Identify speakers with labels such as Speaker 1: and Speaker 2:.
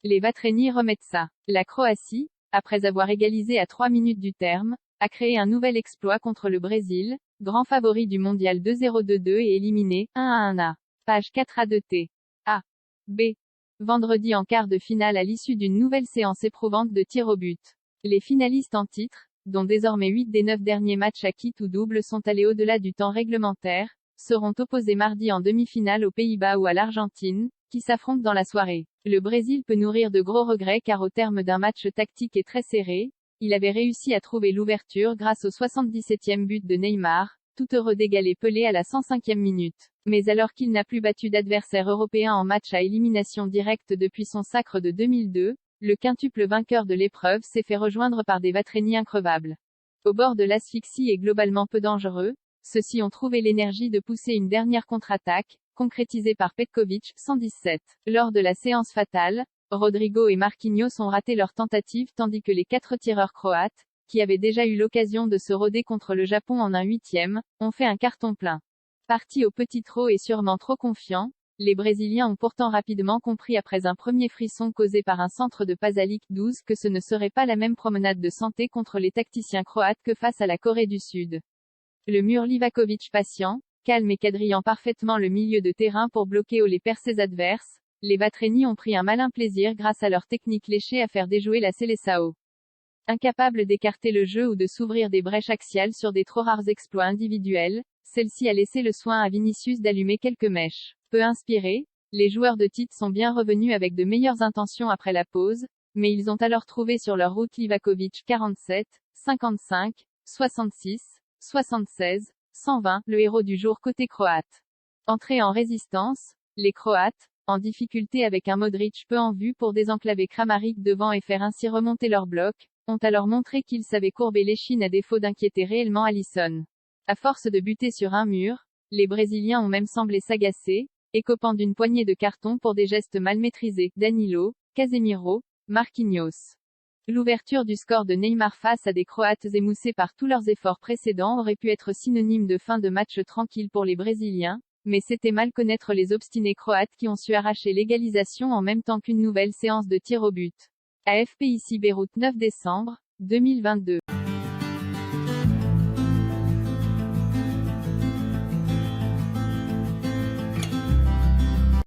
Speaker 1: Les Vatreni remettent ça. La Croatie, après avoir égalisé à 3 minutes du terme, a créé un nouvel exploit contre le Brésil, grand favori du mondial 2-0-2-2 et éliminé 1-1. Page 4A2T. A. B. Vendredi en quart de finale à l'issue d'une nouvelle séance éprouvante de tirs au but. Les finalistes en titre, dont désormais 8 des 9 derniers matchs à quitte ou double sont allés au-delà du temps réglementaire, seront opposés mardi en demi-finale aux Pays-Bas ou à l'Argentine, qui s'affrontent dans la soirée. Le Brésil peut nourrir de gros regrets car au terme d'un match tactique et très serré, il avait réussi à trouver l'ouverture grâce au 77e but de Neymar, tout heureux d'égaler Pelé à la 105e minute. Mais alors qu'il n'a plus battu d'adversaire européen en match à élimination directe depuis son sacre de 2002, le quintuple vainqueur de l'épreuve s'est fait rejoindre par des Vatreni increvables. Au bord de l'asphyxie et globalement peu dangereux, ceux-ci ont trouvé l'énergie de pousser une dernière contre-attaque, concrétisée par Petković, 117. Lors de la séance fatale, Rodrigo et Marquinhos ont raté leur tentative tandis que les 4 tireurs croates, qui avaient déjà eu l'occasion de se roder contre le Japon en un huitième, ont fait un carton plein. Partis au petit trot et sûrement trop confiants, les Brésiliens ont pourtant rapidement compris après un premier frisson causé par un centre de Pasalic 12 que ce ne serait pas la même promenade de santé contre les tacticiens croates que face à la Corée du Sud. Le mur Livaković patient, calme et quadrillant parfaitement le milieu de terrain pour bloquer ou les percées adverses, les Vatreni ont pris un malin plaisir grâce à leur technique léchée à faire déjouer la Seleção. Incapable d'écarter le jeu ou de s'ouvrir des brèches axiales sur des trop rares exploits individuels, celle-ci a laissé le soin à Vinicius d'allumer quelques mèches. Peu inspirés, les joueurs de Tite sont bien revenus avec de meilleures intentions après la pause, mais ils ont alors trouvé sur leur route Livaković 47, 55, 66, 76, 120, le héros du jour côté croate. Entrés en résistance, les Croates, en difficulté avec un Modric peu en vue pour désenclaver Kramaric devant et faire ainsi remonter leur bloc, ont alors montré qu'ils savaient courber l'échine à défaut d'inquiéter réellement Alisson. À force de buter sur un mur, les Brésiliens ont même semblé s'agacer, écopant d'une poignée de cartons pour des gestes mal maîtrisés, Danilo, Casemiro, Marquinhos. L'ouverture du score de Neymar face à des Croates émoussés par tous leurs efforts précédents aurait pu être synonyme de fin de match tranquille pour les Brésiliens, mais c'était mal connaître les obstinés Croates qui ont su arracher l'égalisation en même temps qu'une nouvelle séance de tir au but. AFP ici Beyrouth 9 décembre 2022.